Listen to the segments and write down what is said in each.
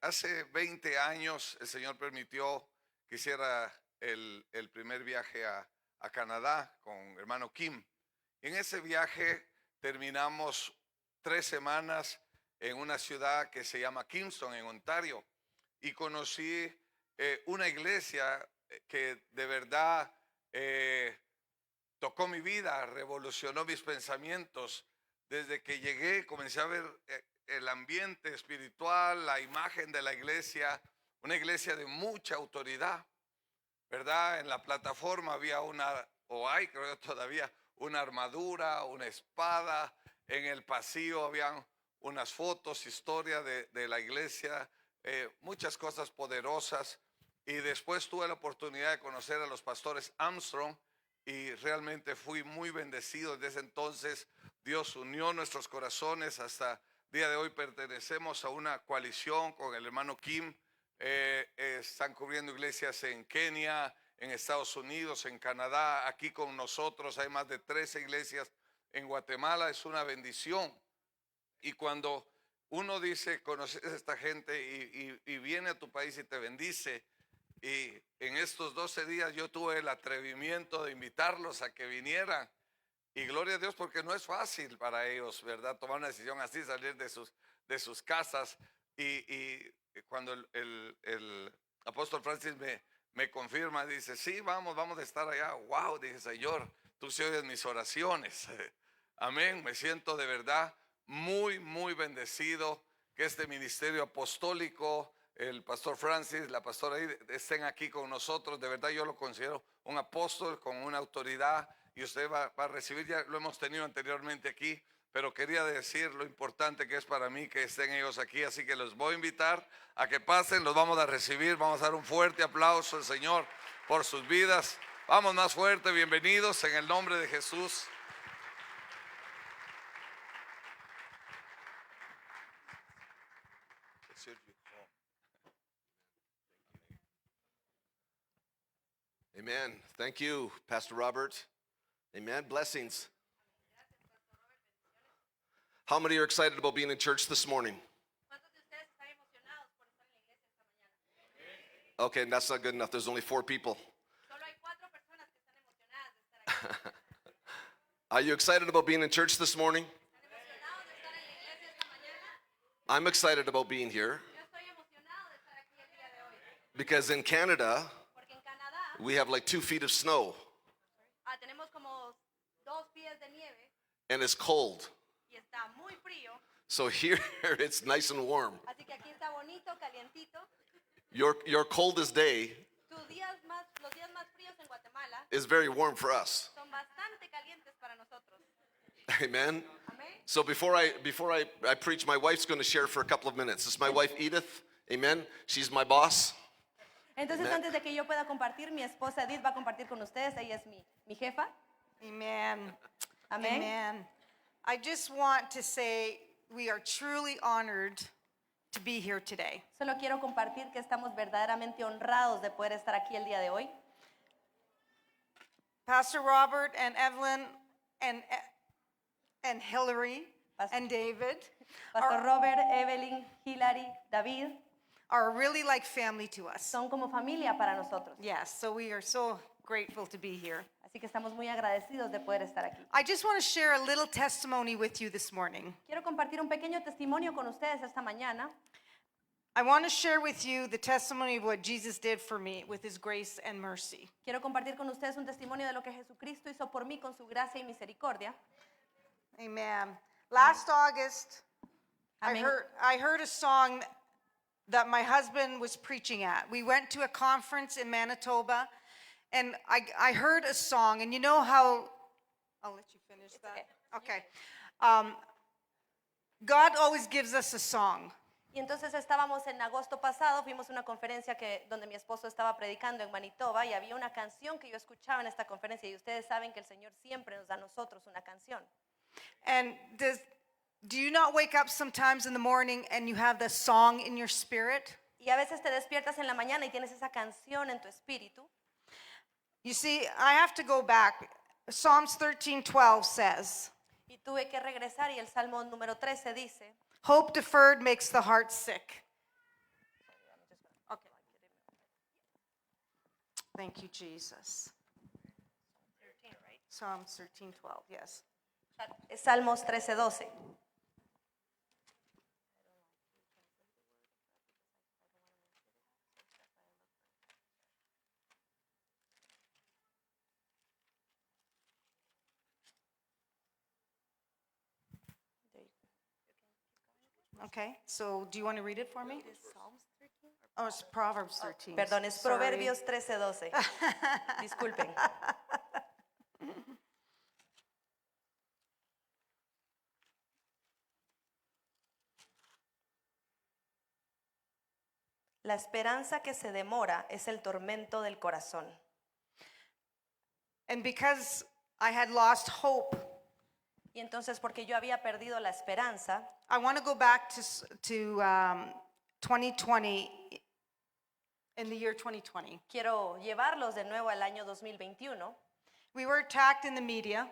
Hace 20 años el Señor permitió que hiciera el primer viaje a Canadá con hermano Kim. En ese viaje terminamos 3 semanas en una ciudad que se llama Kingston, en Ontario, y conocí una iglesia que de verdad tocó mi vida, revolucionó mis pensamientos. Desde que llegué comencé a ver el ambiente espiritual, la imagen de la iglesia, una iglesia de mucha autoridad, ¿verdad? En la plataforma había o hay creo todavía, una armadura, una espada. En el pasillo habían unas fotos, historia de la iglesia, muchas cosas poderosas. Y después tuve la oportunidad de conocer a los pastores Armstrong y realmente fui muy bendecido. Desde entonces Dios unió nuestros corazones. Hasta el día de hoy pertenecemos a una coalición con el hermano Kim. Están cubriendo iglesias en Kenia, en Estados Unidos, en Canadá. Aquí con nosotros hay más de 13 iglesias en Guatemala. Es una bendición. Y cuando uno dice, conoces a esta gente y viene a tu país y te bendice, y en estos 12 días yo tuve el atrevimiento de invitarlos a que vinieran. Y gloria a Dios, porque no es fácil para ellos, ¿verdad? Tomar una decisión así, salir de sus casas. Y cuando el apóstol Francis me confirma, dice, sí, vamos a estar allá. Wow, dije, Señor, tú sí oyes mis oraciones. Amén, me siento de verdad muy, muy bendecido que este ministerio apostólico, el pastor Francis, la pastora estén aquí con nosotros. De verdad yo lo considero un apóstol con una autoridad, y usted va a recibir, ya lo hemos tenido anteriormente aquí, pero quería decir lo importante que es para mí que estén ellos aquí. Así que los voy a invitar a que pasen, los vamos a recibir, vamos a dar un fuerte aplauso al Señor por sus vidas. Vamos más fuerte, bienvenidos en el nombre de Jesús. Amen. Thank you, Pastor Robert. Amen. Blessings. How many are excited about being in church this morning? Okay, that's not good enough. There's only 4 people. Are you excited about being in church this morning? I'm excited about being here because in Canada, we have like 2 feet of snow. And it's cold. So here it's nice and warm. Your coldest day is very warm for us. Amen. So before I preach, my wife's going to share for a couple of minutes. This is my wife Edith. Amen. She's my boss. Entonces, antes de que yo pueda compartir, mi esposa Edith va a compartir con ustedes. Ella es mi jefa. Amen. Amén. Amen. I just want to say we are truly honored to be here today. Solo quiero compartir que estamos verdaderamente honrados de poder estar aquí el día de hoy. Pastor Robert and Evelyn and Hillary and David Pastor Robert, Evelyn, Hillary, David are really like family to us. son como familia para nosotros. Yes, so we are so grateful to be here. Así que estamos muy agradecidos de poder estar aquí. I just want to share a little testimony with you this morning. Quiero compartir un pequeño testimonio con ustedes esta mañana. I want to share with you the testimony of what Jesus did for me with his grace and mercy. Quiero compartir con ustedes un testimonio de lo que Jesucristo hizo por mí con su gracia y misericordia. Amen. Last August, Amén. I heard a song that my husband was preaching at. We went to a conference in Manitoba, and I heard a song, and you know how, I'll let you finish that. Okay. God always gives us a song. Y entonces estábamos en agosto pasado, fuimos a una conferencia donde mi esposo estaba predicando en Manitoba, y había una canción que yo escuchaba en esta conferencia, y ustedes saben que el Señor siempre nos da a nosotros una canción. And do you not wake up sometimes in the morning and you have the song in your spirit? Y a veces te despiertas en la mañana y tienes esa canción en tu espíritu. You see, I have to go back. Psalms 13:12 says, Y tuve que regresar, y el Salmo número 13 dice, hope deferred makes the heart sick. Thank you, Jesus. Psalms 13:12, yes. Salmos 13:12. Okay, so do you want to read it for me? Oh, it's Proverbs 13. Perdón, es Sorry. Proverbios 13:12. Disculpen. La esperanza que se demora es el tormento del corazón. And because I had lost hope, Y entonces, porque yo había perdido la esperanza, I want to go back to 2020, in the year 2020. quiero llevarlos de nuevo al año 2021. We were attacked in the media.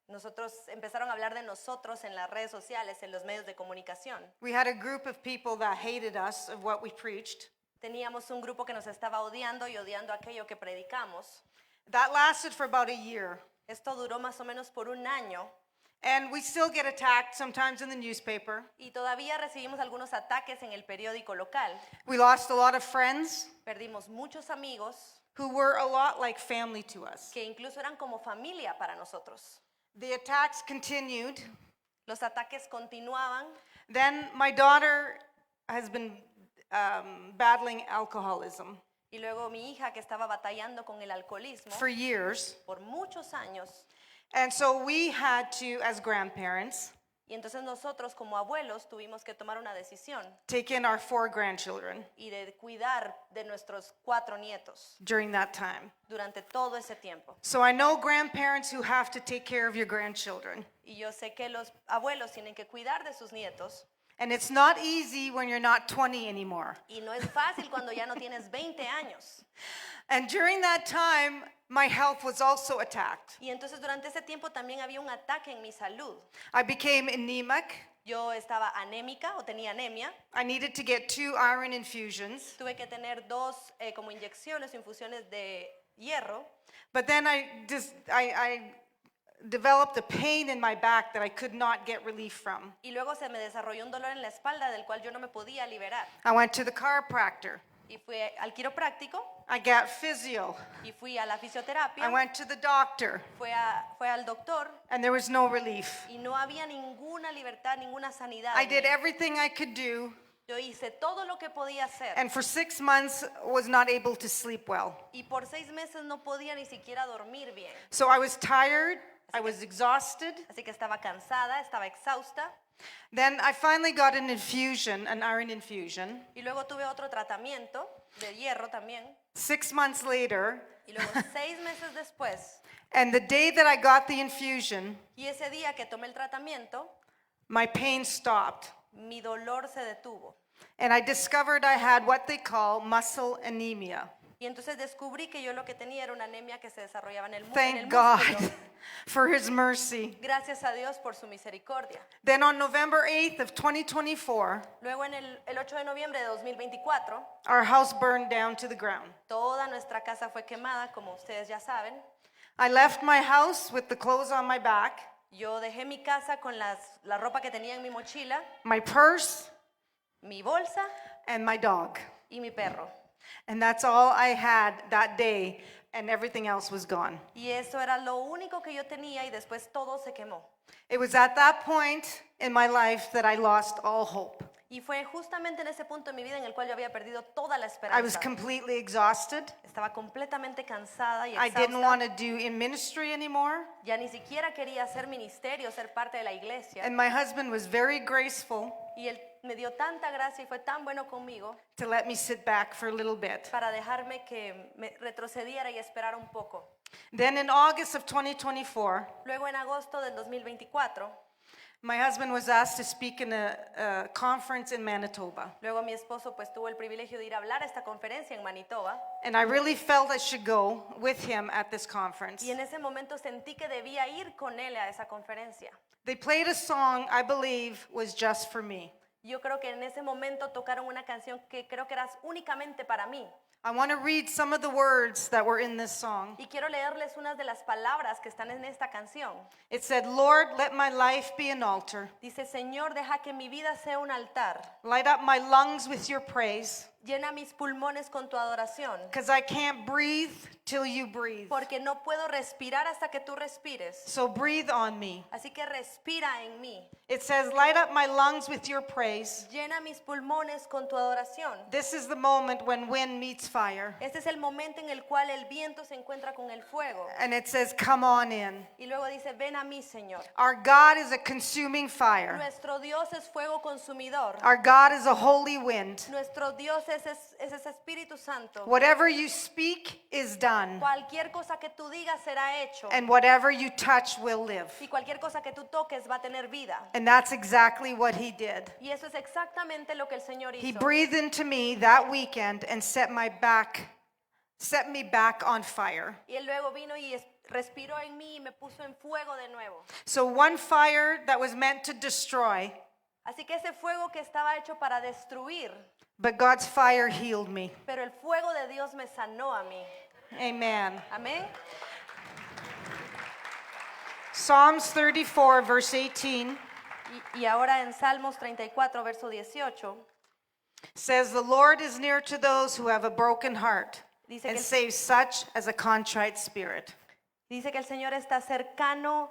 Nosotros empezaron a hablar de nosotros en las redes sociales, en los medios de comunicación. We had a group of people that hated us of what we preached. Teníamos un grupo que nos estaba odiando y odiando aquello que predicamos. That lasted for about a year. Esto duró más o menos por un año And we still get attacked sometimes in the newspaper. y todavía recibimos algunos ataques en el periódico local. We lost a lot of friends Perdimos muchos amigos who were a lot like family to us. que incluso eran como familia para nosotros. The attacks continued. Los ataques continuaban. Then my daughter has been battling alcoholism Y luego mi hija, que estaba batallando con el alcoholismo for years. por muchos años. And so we had to, as grandparents, Y entonces nosotros como abuelos tuvimos que tomar una decisión take in our 4 grandchildren y de cuidar de nuestros 4 nietos during that time. durante todo ese tiempo. So I know grandparents who have to take care of your grandchildren. Y yo sé que los abuelos tienen que cuidar de sus nietos. And it's not easy when you're not 20 anymore. Y no es fácil cuando ya no tienes 20 años. And during that time, my health was also attacked. Y entonces durante ese tiempo también había un ataque en mi salud. I became anemic. Yo estaba anémica o tenía anemia. I needed to get 2 iron infusions. Tuve que tener 2 como inyecciones o infusiones de hierro. But then I developed a pain in my back that I could not get relief from. Y luego se me desarrolló un dolor en la espalda del cual yo no me podía liberar. I went to the chiropractor. Y fui al quiropráctico I got physio. y fui a la fisioterapia. I went to the doctor, Fue al doctor and there was no relief. y no había ninguna libertad, ninguna sanidad. I en did mí. everything I could do, Yo hice todo lo que podía hacer. and for 6 months was not able to sleep well. Y por 6 meses no podía ni siquiera dormir bien. So I was tired, I was exhausted. Así que estaba cansada, estaba exhausta. Then I finally got an infusion, an iron infusion. Y luego tuve otro tratamiento de hierro también. 6 months later, Y luego 6 meses después, and the day that I got the infusion, y ese día que tomé el tratamiento, my pain stopped. mi dolor se detuvo. And I discovered I had what they call muscle anemia. Y entonces descubrí que yo lo que tenía era una anemia que se desarrollaba en el Thank God músculo. for his mercy. Gracias a Dios por su misericordia. Then on November 8th of 2024, Luego en el 8 de noviembre de 2024, our house burned down to the ground. toda nuestra casa fue quemada, como ustedes ya saben. I left my house with the clothes on my back, Yo dejé mi casa con la ropa que tenía en mi mochila, my purse, mi bolsa and my dog. y mi perro. And that's all I had that day, and everything else was gone. Y eso era lo único que yo tenía y después todo se quemó. It was at that point in my life that I lost all hope. Y fue justamente en ese punto en mi vida en el cual yo había perdido toda la I was esperanza. completely exhausted. Estaba completamente cansada y I didn't want exhausta. to do in ministry anymore. Ya ni siquiera quería hacer ministerio, ser parte de la iglesia. And my husband was very graceful Y él me dio tanta gracia y fue tan bueno conmigo to let me sit back for a little bit. para dejarme que me retrocediera y esperara un poco. Then in August of 2024, Luego en agosto del 2024, my husband was asked to speak in a conference in Manitoba. luego mi esposo pues tuvo el privilegio de ir a hablar a esta conferencia en Manitoba. And I really felt I should go with him at this conference. Y en ese momento sentí que debía ir con él a esa conferencia. They played a song I believe was just for me. Yo creo que en ese momento tocaron una canción que creo que era únicamente para mí. I want to read some of the words that were in this song. Y quiero leerles unas de las palabras que están en esta canción. It said, Lord, let my life be an altar. Dice, Señor, deja que mi vida sea un altar. Light up my lungs with your praise, Llena mis pulmones con tu adoración. because I can't breathe till you breathe. Porque no puedo respirar hasta que tú respires. So breathe on me. Así que respira en mí. It says, light up my lungs with your praise. Llena mis pulmones con tu adoración. This is the moment when wind meets fire. Este es el momento en el cual el viento se encuentra con el fuego. And it says, come on in. Y luego dice, ven a mí, Señor. Our God is a consuming fire. Nuestro Dios es fuego consumidor. Our God is a holy wind. Nuestro Dios es ese Espíritu Santo. Whatever you speak is done, Cualquier cosa que tú digas será hecho. and whatever you touch will live. Y cualquier cosa que tú toques va a tener vida. And that's exactly what he did. Y eso es exactamente lo que el Señor He hizo. breathed into me that weekend and set me back on fire. Y él luego vino y respiró en mí y me puso en fuego de nuevo. So one fire that was meant to destroy, Así que ese fuego que estaba hecho para destruir, but God's fire healed me. pero el fuego de Dios me sanó a mí. Amen. Amén. Psalms 34, verse 18 Y ahora en Salmos 34, verso 18, says, The Lord is near to those who have a broken heart Dice and que- saves such as a contrite spirit. dice que el Señor está cercano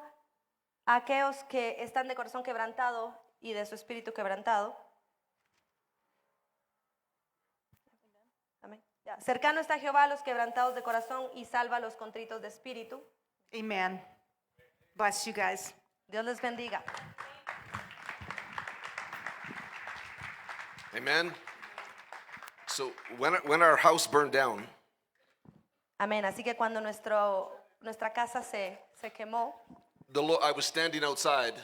a aquellos que están de corazón quebrantado y de su espíritu quebrantado. Amén. Ya. Cercano está Jehová a los quebrantados de corazón y salva a los contritos de espíritu. Amen. Bless you guys. Dios les bendiga. Amen. So when our house burned down, Amén. Así que cuando nuestra casa se quemó, I was standing outside.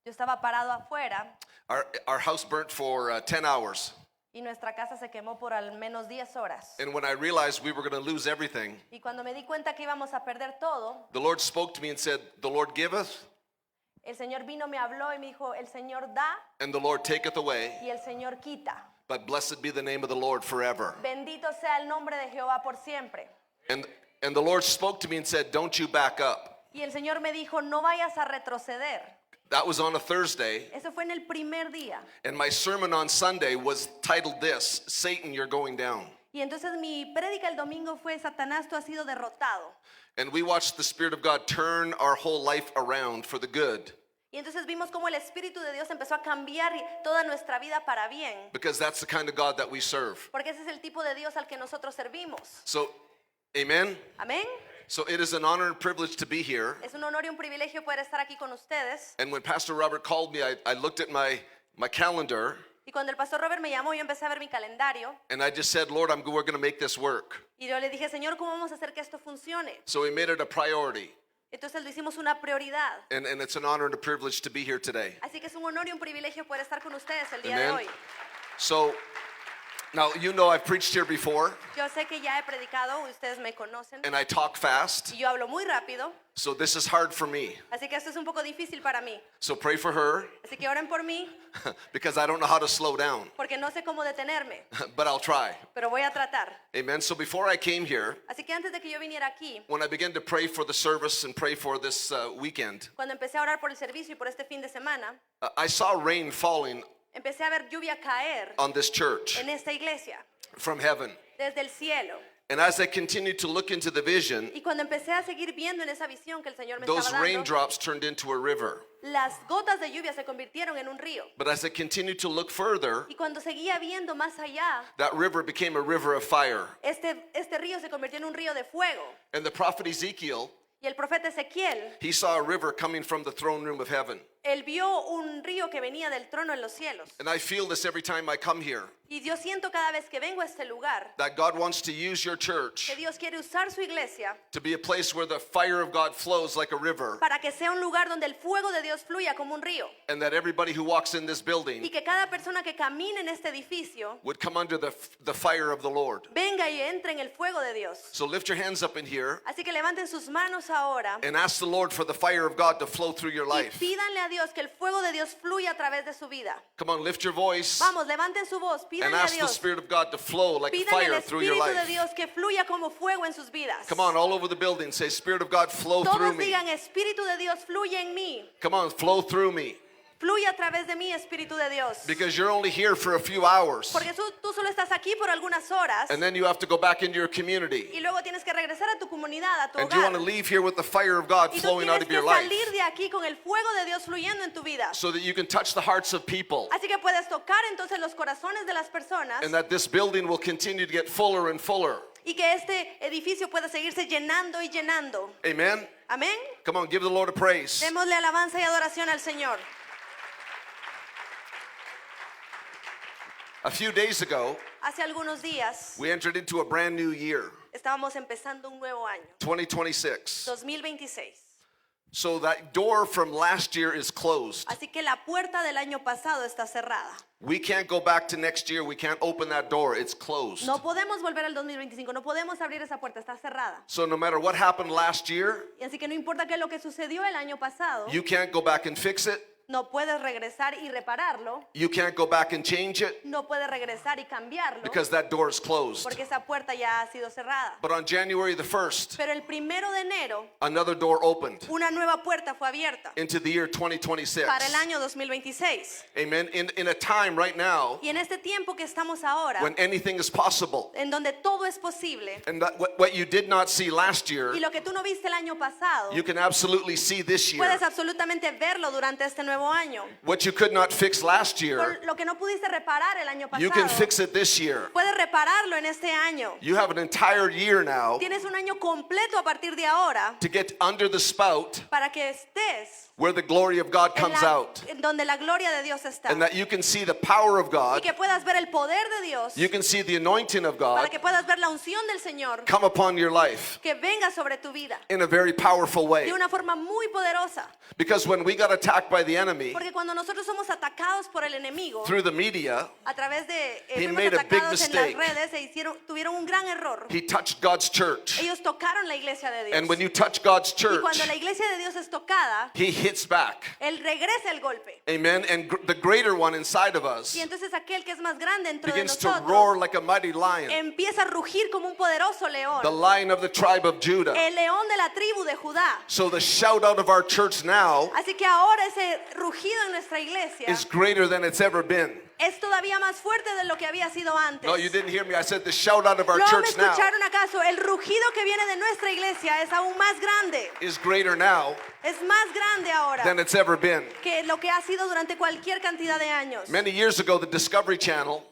yo estaba parado afuera Our house burnt for 10 hours. y nuestra casa se quemó por al menos 10 horas. And when I realized we were going to lose everything, Y cuando me di cuenta que íbamos a perder todo, the Lord spoke to me and said, The Lord giveth, el Señor vino, me habló y me dijo, el Señor da and the Lord taketh away. y el Señor quita. But blessed be the name of the Lord forever. Bendito sea el nombre de Jehová por siempre. And the Lord spoke to me and said, Don't you back up. Y el Señor me dijo, no vayas a retroceder. That was on a Thursday. Eso fue en el primer día. And my sermon on Sunday was titled this, Satan, you're going down. Y entonces mi prédica el domingo fue, Satanás, tú has sido derrotado. And we watched the Spirit of God turn our whole life around for the good. Y entonces vimos cómo el Espíritu de Dios empezó a cambiar toda nuestra vida para bien. Because that's the kind of God that we serve. Porque ese es el tipo de Dios al que nosotros servimos. So, amen. Amén. So it is an honor and privilege to be here. Es un honor y un privilegio poder estar aquí con ustedes. And when Pastor Robert called me, I looked at my calendar Y cuando el pastor Robert me llamó, yo empecé a ver mi calendario. and I just said, Lord, we're going to make this work. Y yo le dije, Señor, ¿cómo vamos a hacer que esto funcione? So we made it a priority. Entonces lo hicimos una prioridad. And it's an honor and a privilege to be here today. Así que es un honor y un privilegio poder estar con ustedes el día de Amen. hoy. So now, you know I've preached here before Yo sé que ya he predicado, ustedes me conocen. and I talk fast. Y yo hablo muy rápido, So this is hard for me. así que esto es un poco difícil para mí. So pray for her Así que oren por mí, because I don't know how to slow down, porque no sé cómo detenerme, but I'll try. pero voy a tratar. Amen. So before I came here, Así que antes de que yo viniera aquí, when I began to pray for the service and pray for this weekend, cuando empecé a orar por el servicio y por este fin de semana, I saw rain falling empecé a ver lluvia caer on this church en esta iglesia, from heaven. desde el cielo. And as I continued to look into the vision, Y cuando empecé a seguir viendo en esa visión que el Señor me those estaba dando, raindrops turned into a river. las gotas de lluvia se convirtieron en un río. But as I continued to look further, Y cuando seguía viendo más allá, that river became a river of fire. este río se convirtió en un río de fuego. And the prophet Ezekiel, Y el profeta Ezequiel, he saw a river coming from the throne room of heaven. él vio un río que venía del trono en los cielos. And I feel this every time I come here, Y yo siento cada vez que vengo a este lugar that God wants to use your church que Dios quiere usar su iglesia to be a place where the fire of God flows like a river, para que sea un lugar donde el fuego de Dios fluya como un río. and that everybody who walks in this Y building que cada persona que camine en este edificio would come under the fire of the Lord. venga y entre en el fuego de Dios. So lift your hands up in here, Así que levanten sus manos vamos ahora and ask the Lord for the fire of God to flow through your y life. pídanle a Dios que el fuego de Dios fluya a través de su vida. Come on, lift your voice Vamos, levanten su voz, and pídanle a ask the Dios. Spirit of God to flow like Pídanle al fire through your Espíritu de life. Dios que fluya como fuego en sus vidas. Come on, all over the building, say, Spirit of God, flow through Todos me. digan, Espíritu de Dios fluye en mí. Come on, flow through me. Fluye a través de mí, Espíritu de Dios. Because you're only here for a few hours. Porque tú solo estás aquí por algunas horas And then you have to go back into your community. y luego tienes que regresar a tu comunidad, a tu And you want hogar. to leave here with the fire of God Y tú flowing out tienes of que your life. salir de aquí con el fuego de Dios fluyendo en tu vida. So that you can touch the hearts of people. Así que puedes tocar entonces los corazones de las personas And that this building will continue to get fuller and fuller. y que este edificio pueda seguirse llenando y llenando. Amen? Amén. Come on, give the Lord a praise. Démosle alabanza y adoración al Señor. A few days ago, Hace algunos días we entered into a brand new year, estábamos empezando un nuevo año, 2026. 2026. So that door from last year is closed. Así que la puerta del año pasado está cerrada. We can't go back to next year. We can't open that door. It's closed. No podemos volver al 2025, no podemos abrir esa puerta, está cerrada. So no matter what happened last year, Y así que no importa qué es lo que sucedió el año pasado, you can't go back and fix it. no puedes regresar y repararlo, You can't go back and change it no puedes regresar y cambiarlo, because that door is closed. porque esa puerta ya ha sido cerrada. But on January the 1st, Pero el 1 de enero, another door opened una nueva puerta fue abierta into the year 2026. para el año 2026. Amen. In a time right now Y en este tiempo que estamos ahora, when anything is possible, en donde todo es posible, and that what you did not see last year, y lo que tú no viste el año pasado, you can absolutely see this year. puedes absolutamente verlo durante este nuevo año. What you could not fix last Por year, lo que no pudiste reparar el año you can pasado, fix it this year. puedes repararlo en este año. You have an entire year now Tienes un año completo a partir de ahora to get under the spout para que estés where the glory of God en, comes out, en donde la gloria de Dios está. and that you can see the power of Y God, que puedas ver el poder de Dios, you can see the anointing of para God que puedas ver la unción del Señor come upon your life que venga sobre tu vida in a very powerful way. de una forma muy poderosa. Because when we got attacked by the enemy Porque cuando nosotros somos atacados por el enemigo, through the media, a través de He fuimos made a big atacados en las mistake. redes, tuvieron un gran error. he touched God's church. Ellos tocaron la iglesia de Dios. And when you touch God's Y church, cuando la iglesia de Dios es tocada, he hits back. él regresa el golpe. Amen. And the greater one inside of us Y entonces aquel que es más grande dentro de begins to nosotros roar like a mighty lion, empieza a rugir como un poderoso león. the lion of the tribe of Judah. El león de la tribu de Judá. So the shout out of our church now Así que ahora ese rugido en nuestra iglesia is greater than it's ever been. es todavía más fuerte de lo que había sido antes. No, you didn't hear me. I said the shout out of our ¿No me church now escucharon acaso? El rugido que viene de nuestra iglesia es aún más grande. is greater now Es más grande ahora than it's ever been. que lo que ha sido durante cualquier cantidad de años. Many years ago, the Discovery Channel,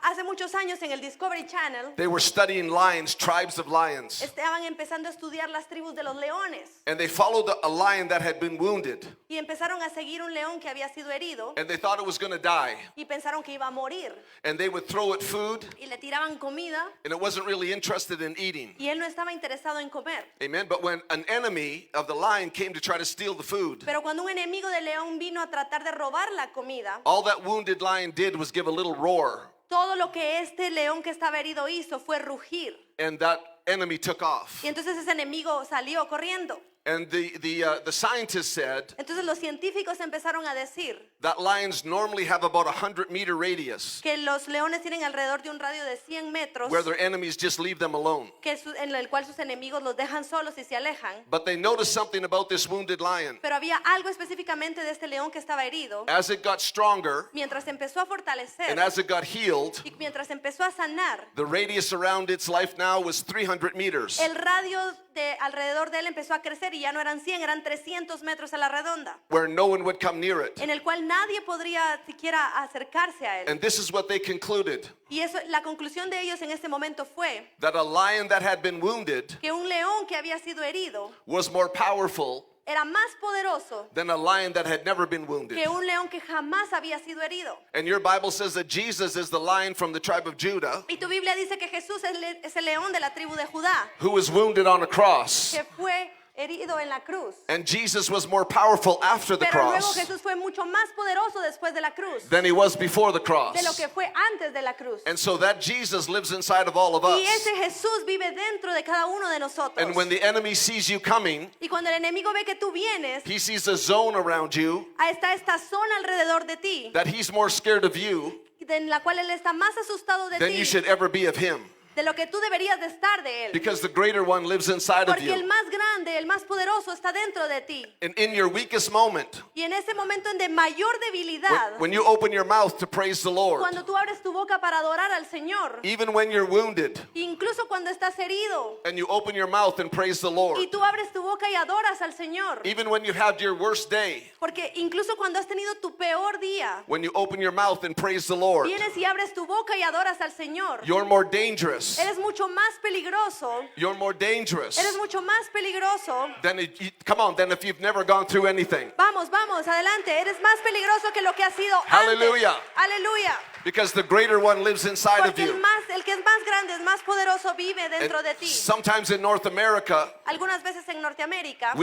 Hace muchos años en el Discovery Channel they were studying lions, tribes of lions. estaban empezando a estudiar las tribus de los leones And they followed a lion that had been wounded. y empezaron a seguir un león que había sido herido And they thought it was going to die. y pensaron que iba a morir And they would throw it food, y le tiraban comida and it wasn't really interested in eating. y él no estaba interesado en comer. Amen. But when an enemy of the lion came to try to steal the food, Pero cuando un enemigo del león vino a tratar de robar la comida, all that wounded lion did was give a little roar, todo lo que este león que estaba herido hizo fue rugir. and that enemy took off. Y entonces ese enemigo salió corriendo. And the scientists said Entonces los científicos empezaron a decir that lions normally have about 100-meter radius que los leones tienen alrededor de un radio de 100 metros where their enemies just leave them alone. en el cual sus enemigos los dejan solos y se alejan. But they noticed something about this wounded lion. Pero había algo específicamente de este león que estaba herido. As it got stronger Mientras empezó a fortalecer and as it got healed, y mientras empezó a sanar, the radius around its life now was 300 meters. el radio de alrededor de él empezó a crecer y ya no eran 100, eran 300 metros a la redonda, Where no one would come near it. en el cual nadie podría siquiera acercarse a él. And this is what they concluded, Y eso, la conclusión de ellos en este momento fue that a lion that had been wounded que un león que había sido herido was more powerful era más poderoso than a lion that had never been wounded. que un león que jamás había sido herido. And your Bible says that Jesus is the lion from the tribe of Judah Y tu Biblia dice que Jesús es el león de la tribu de Judá, who was wounded on a cross que fue herido en la cruz. And Jesus was more powerful after the Pero luego cross Jesús fue mucho más poderoso después de la cruz than he was before the de lo cross. que fue antes de la cruz. And so that Jesus lives inside of all of Y us. ese Jesús vive dentro de cada uno de nosotros. And when the enemy sees you coming, Y cuando el enemigo ve que tú vienes, he sees a zone around you está esta zona alrededor de ti, that he's more scared of you en la cual él está más asustado de than ti, you should ever be of him. de lo que tú deberías de estar de él. Because the greater one lives inside of Porque el you. más grande, el más poderoso está dentro de ti. And in your weakest moment, Y en ese momento de mayor debilidad, when you open your mouth to praise the Lord, cuando tú abres tu boca para adorar al Señor, even when you're wounded, incluso cuando estás herido, and you open your mouth and praise the Lord, y tú abres tu boca y adoras al Señor, even when you had your worst day, porque incluso cuando has tenido tu peor día, when you open your mouth and praise the Lord, vienes y abres tu boca y adoras al Señor, you're more dangerous. eres mucho más peligroso, You're more dangerous eres mucho más peligroso. than if you've never gone through anything. Vamos, vamos, adelante, eres más peligroso que lo que has sido Hallelujah. antes. Aleluya. Because the greater one lives inside of Porque you. el que es más grande, es más poderoso, vive dentro And de ti. sometimes in North America, Algunas veces en Norteamérica,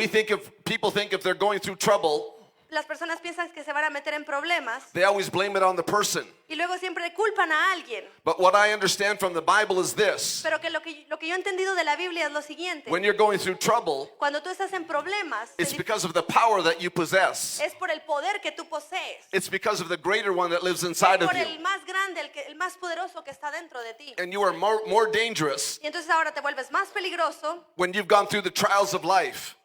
people think if they're going through trouble, las personas piensan que se van a meter en problemas they always blame it on the person. y luego siempre culpan a alguien. But what I understand from the Bible is this. Pero que lo que yo he entendido de la Biblia es lo siguiente. When you're going through trouble, Cuando tú estás en problemas, it's because of the power that you possess. es por el poder que tú posees. It's because of the greater one that lives Es inside of por you. el más grande, el más poderoso que está dentro de ti. And you are more dangerous Y entonces ahora te vuelves más peligroso when you've gone through the trials of life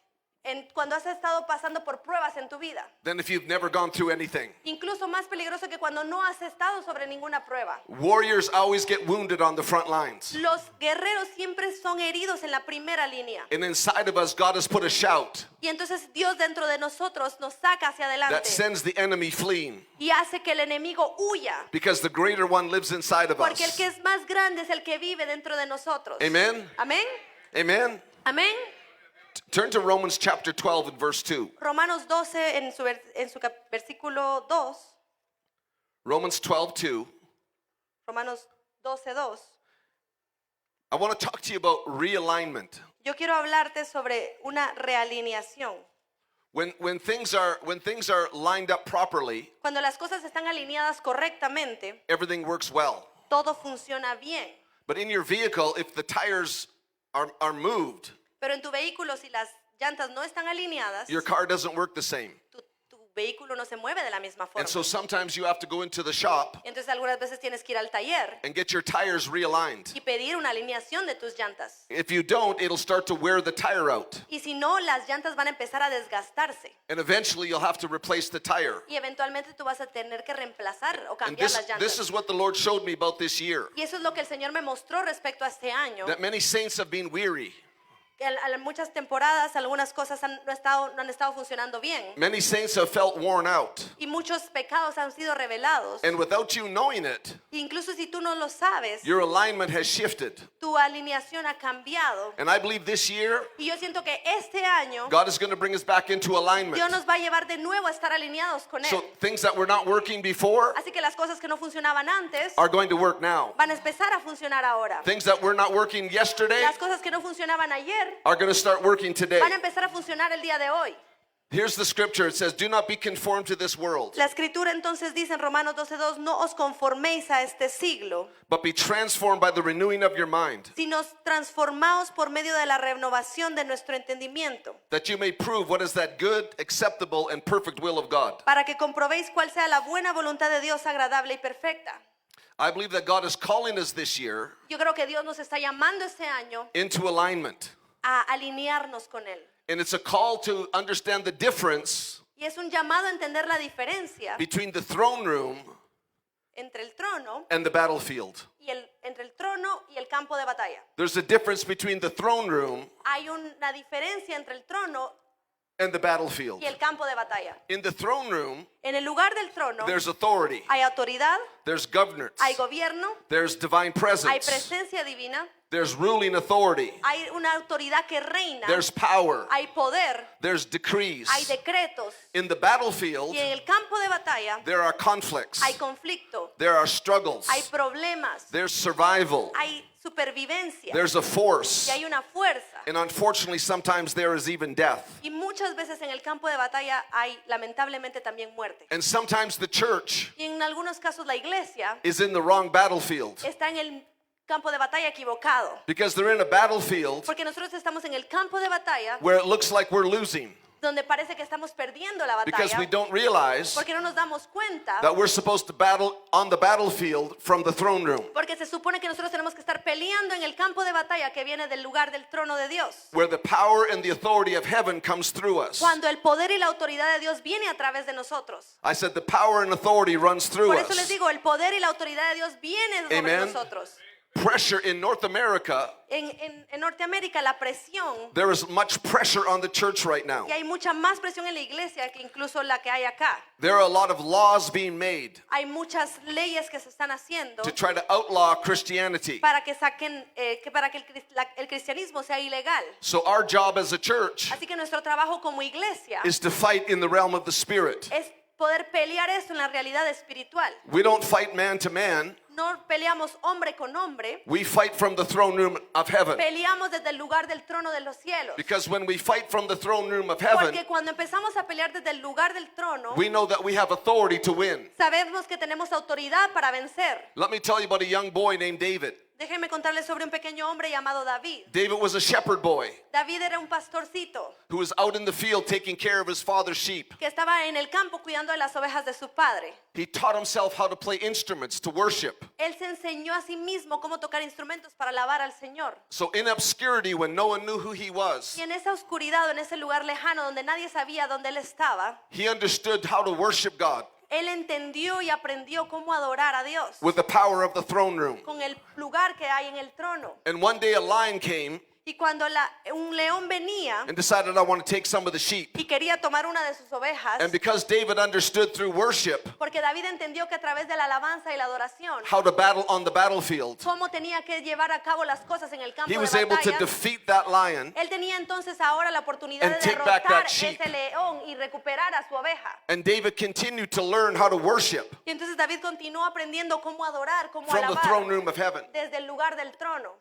cuando has estado pasando por pruebas en tu vida. than if you've never gone through anything. Incluso más peligroso que cuando no has estado sobre ninguna prueba. Warriors always get wounded on the front lines. Los guerreros siempre son heridos en la primera línea. And inside of us, God has put a shout Y entonces Dios dentro de nosotros nos saca hacia that adelante sends the enemy fleeing y hace que el enemigo huya. because the greater one lives inside of Porque el us. que es más grande es el que vive dentro de nosotros. Amen? Amén. Amen? Amén. Turn to Romans chapter 12 and verse 2. Romanos 12 en su versículo 2. Romans 12:2. Romanos 12:2. I want to talk to you about realignment. Yo quiero hablarte sobre una realineación. When things are lined up properly, Cuando las cosas están alineadas correctamente, everything works well. todo funciona bien. But in your vehicle, if the tires are moved, Pero en tu vehículo, si las llantas no están alineadas, your car doesn't work the same. tu vehículo no se mueve de la misma forma. And so sometimes you have to go into the shop Entonces algunas veces tienes que ir al taller and get your tires realigned. y pedir una alineación de tus llantas. If you don't, it'll start to wear the tire out. Y si no, las llantas van a empezar a desgastarse. And eventually you'll have to replace the tire. Y eventualmente tú vas a tener que reemplazar o And cambiar las this llantas. is what the Lord showed me about this year. Y eso es lo que el Señor me mostró respecto a este año. That many saints have been weary. Que a muchas temporadas algunas cosas no han estado funcionando bien. Many saints have felt worn out. Y muchos pecados han sido revelados. And without you knowing it, Incluso si tú no lo sabes, your alignment has shifted. tu alineación ha cambiado. And I believe this year, Y yo siento que este año God is going to bring us back into alignment. Dios nos va a llevar de nuevo a estar alineados con Él. So things that were not working before Así que las cosas que no funcionaban antes are going to work now. van a empezar a funcionar ahora. Things that were not working yesterday Las cosas que no funcionaban ayer are going to start working today. van a empezar a funcionar el día de hoy. Here's the scripture. It says, do not be conformed to this world, La escritura entonces dice en Romanos 12:2, no os conforméis a este siglo, but be transformed by the renewing of your mind, sino transformaos por medio de la renovación de nuestro entendimiento, that you may prove what is that good, acceptable, and perfect will of God. para que comprobéis cuál sea la buena voluntad de Dios agradable y perfecta. I believe that God is calling us this year Yo creo que Dios nos está llamando este año into alignment. a alinearnos con Él. And it's a call to understand the difference Y es un llamado a entender la diferencia between the throne room entre el trono and the battlefield. y entre el trono y el campo de batalla. There's a difference between the throne room Hay una diferencia entre el trono and the battlefield. y el campo de batalla. In the throne room, En el lugar del trono there's authority, hay autoridad, there's governance, hay gobierno, there's divine hay presence. presencia divina, There's ruling authority. hay una autoridad que reina, There's power. hay poder, There's decrees. hay decretos. In the battlefield, Y en el campo de batalla there are conflicts. hay conflicto, There are struggles. hay problemas, There's survival. hay supervivencia There's a force. y hay una fuerza. And unfortunately, sometimes there is even death. Y muchas veces en el campo de batalla hay lamentablemente también muerte. And sometimes the church Y en algunos casos la iglesia is in the wrong battlefield está en el campo de batalla equivocado. because they're in a battlefield Porque nosotros estamos en el campo de batalla where it looks like we're losing donde parece que estamos perdiendo la because we batalla don't realize porque no nos damos cuenta, that we're supposed to battle on the battlefield from the throne room, porque se supone que nosotros tenemos que estar peleando en el campo de batalla que viene del lugar del trono de Dios. where the power and the authority of heaven comes through us. Cuando el poder y la autoridad de Dios viene a través de nosotros. I said the power and authority runs through Por eso les us. digo, el poder y la autoridad de Dios viene sobre Amen. nosotros. Pressure in North America, En Norteamérica la presión, there is much pressure on the church right now. y hay mucha más presión en la iglesia que incluso la que hay acá. There are a lot of laws being made Hay muchas leyes que se están haciendo to try to outlaw Christianity. para que saquen, para que el cristianismo sea ilegal. So our job as a church Así que nuestro trabajo como iglesia is to fight in the realm of the spirit. es poder pelear esto en la realidad espiritual. We don't fight man to man. No peleamos hombre con hombre, We fight from the throne room of heaven. peleamos desde el lugar del trono de los cielos. Because when we fight from the throne room of heaven, Porque cuando empezamos a pelear desde el lugar del trono, we know that we have authority to win. sabemos que tenemos autoridad para vencer. Let me tell you about a young boy named David. Déjenme contarles sobre un pequeño hombre llamado David. David was a shepherd boy David era un pastorcito who was out in the field taking care of his father's sheep. que estaba en el campo cuidando de las ovejas de su padre. He taught himself how to play instruments to worship. Él se enseñó a sí mismo cómo tocar instrumentos para alabar al Señor. So in obscurity, when no one knew who he was, Y en esa oscuridad, o en ese lugar lejano donde nadie sabía dónde él estaba, he understood how to worship God él entendió y aprendió cómo adorar a Dios with the power of the throne room. con el lugar que hay en el trono. And one day a lion came Y cuando un león venía and decided, I want to take some of the sheep. y quería tomar una de sus ovejas, And because David understood through worship porque David entendió que a través de la alabanza y la adoración, how to battle on the battlefield, cómo tenía que llevar a cabo las cosas en el campo he de was able to batalla, defeat that lion él tenía entonces ahora la oportunidad and de take back derrotar that sheep. ese león y recuperar a su oveja. And David continued to learn how to worship Y entonces David continuó aprendiendo cómo adorar, cómo from the throne alabar room of heaven. desde el lugar del trono.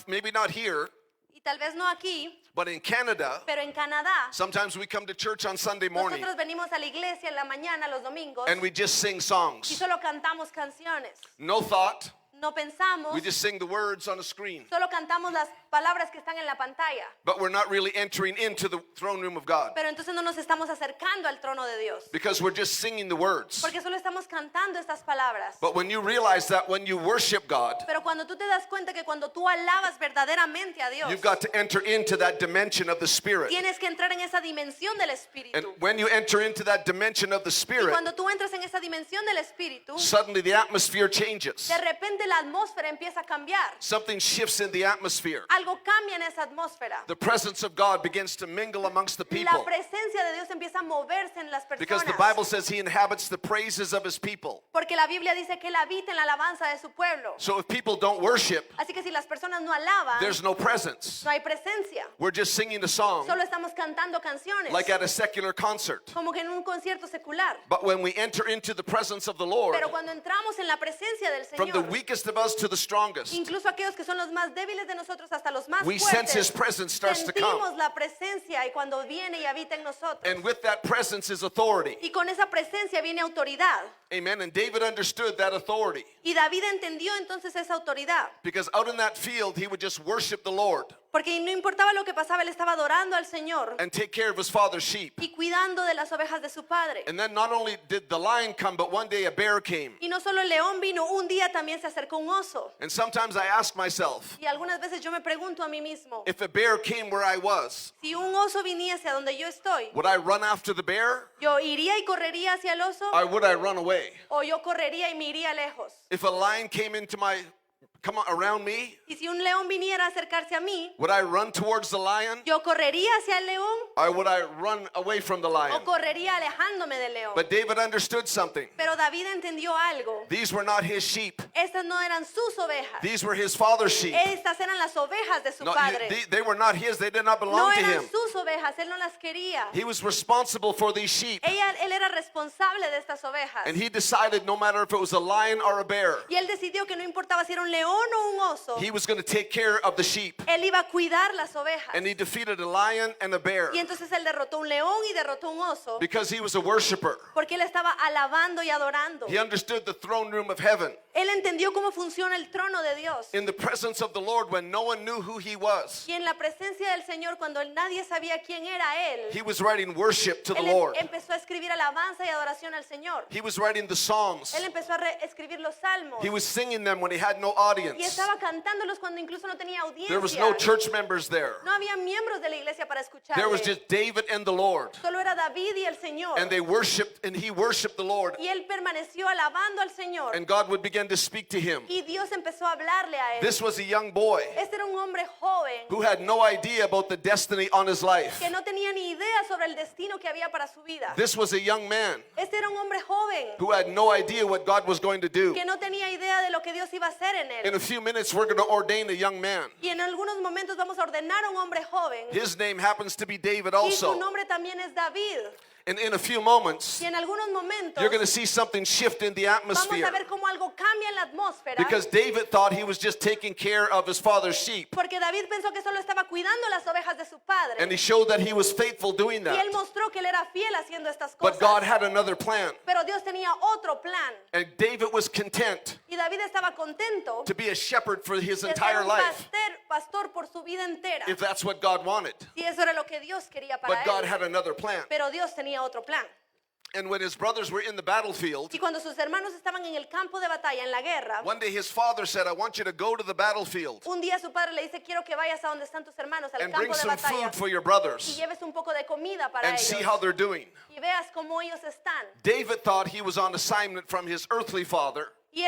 Maybe not here, Y tal vez no aquí, but in Canada, pero en Canadá, sometimes we come to church on Sunday morning nosotros venimos a la iglesia en la mañana, los domingos, and we just sing y songs. solo cantamos canciones. No thought, No pensamos, we just sing the words on a screen. solo cantamos las palabras que están en la pantalla. But we're not really entering into the throne room of God Pero entonces no nos estamos acercando al trono de Dios. because we're just singing the words. Porque solo estamos cantando estas palabras. But when you realize that when you worship God, Pero cuando tú te das cuenta que cuando tú alabas verdaderamente a Dios, you've got to enter into that dimension of the Spirit. tienes que entrar en esa dimensión del And Espíritu. when you enter into that dimension of the Y Spirit, cuando tú entras en esa dimensión del Espíritu, suddenly the atmosphere changes. de repente la atmósfera empieza a cambiar. Something shifts in the atmosphere. Algo cambia en esa atmósfera. The presence of God begins to mingle amongst the La people. presencia de Dios empieza a moverse en las Because the personas. Bible says he inhabits the praises of his people. Porque la Biblia dice que Él habita en la alabanza de su pueblo. So if people don't worship, Así que si las personas no alaban, there's no presence. no hay presencia. We're just singing a song Solo estamos cantando canciones, like at a secular concert. como que en un concierto secular. But when we enter into the presence of the Lord, Pero cuando entramos en la presencia del from the Señor, weakest of us to the strongest, incluso aquellos que son los más débiles de nosotros hasta los más we sense his fuertes, presence starts to come. sentimos la presencia y cuando viene y habita en nosotros. And with that presence is authority. Y con esa presencia viene autoridad. Amen. And David understood that authority Y David entendió entonces esa autoridad. because out in that field, he would just worship the Lord Porque no importaba lo que pasaba, él estaba adorando al Señor and take care of his father's sheep. y cuidando de las ovejas de su padre. And then not only did the lion come, but one day a bear came. Y no solo el león vino, un día también se acercó un oso. And sometimes I ask myself, Y algunas veces yo me pregunto a mí mismo, if a bear came where I was, si un oso viniese a donde yo estoy, would I run after the bear ¿yo iría y correría hacia el oso? or would I run away? ¿O yo correría y me iría lejos? If a lion came into my come around me, Y si un león viniera a acercarse a mí, would I run towards the lion yo correría hacia el león or would I run away from the lion? o correría alejándome del león. But David understood something. Pero David entendió algo. These were not his sheep. Estas no eran sus ovejas. These were his father's sheep. Estas eran las ovejas de su No, padre. they were not his. They did not No belong to eran him. sus ovejas, él no las quería. He was responsible for these sheep. Él era responsable de estas ovejas. And he decided no matter if it was a lion or a bear, Y él decidió que no importaba si era un león o un oso, he was going to take care of the sheep. él iba a cuidar las ovejas. And he defeated a lion and a bear Y entonces él derrotó un león y derrotó un oso because he was a worshiper. porque él estaba alabando y adorando. He understood the throne room of heaven. Él entendió cómo funciona el trono de Dios. In the presence of the Lord when no one knew who he was, Y en la presencia del Señor, cuando nadie sabía quién era él, he was writing worship to the él Lord. empezó a escribir alabanza y adoración al Señor. He was writing the Psalms. Él empezó a escribir los salmos He was singing them when he had no y audience. estaba cantándolos cuando incluso no tenía There was no audiencia. church members there. No había miembros de la iglesia para There was escucharle. just David and the Lord. Solo era David y el Señor. And they worshiped, and he worshiped the Lord. Y él permaneció alabando al Señor. And God would begin to speak to him. Y Dios empezó a hablarle a él. This was a young boy Este era un hombre joven who had no idea about the destiny on his life. que no tenía ni idea sobre el destino que había para su vida. This was a young man Este era un hombre joven who had no idea what God was going to do. que no tenía idea de lo que Dios iba a hacer en In él. a few minutes, we're going to ordain a young man. Y en algunos momentos vamos a ordenar a un hombre joven. His name happens to be David Y su also. nombre también es David. And in a few moments, Y en algunos momentos you're going to see something shift in the vamos atmosphere. a ver cómo algo cambia en la atmósfera. Because David thought he was just taking care of his father's sheep. Porque David pensó que solo estaba cuidando las ovejas de su padre. And he showed that he was faithful doing Y él that. mostró que él era fiel haciendo estas But God cosas. had another plan. Pero Dios tenía otro plan. And David was content Y David estaba contento to be a shepherd for his de ser entire un life, pastor por su vida entera. if that's what God wanted. Y eso era lo que Dios quería para But God él. had another plan. Pero Dios tenía otro plan. And when his brothers were in the battlefield, Y cuando sus hermanos estaban en el campo de batalla, en la guerra, one day his father said, I want you to go to the battlefield un día su padre le dice, quiero que vayas a donde están tus hermanos, al and campo bring de some batalla, food for your y brothers lleves un poco de comida para and see ellos, how they're doing. y veas cómo ellos están. David thought he was on assignment from his earthly father, Y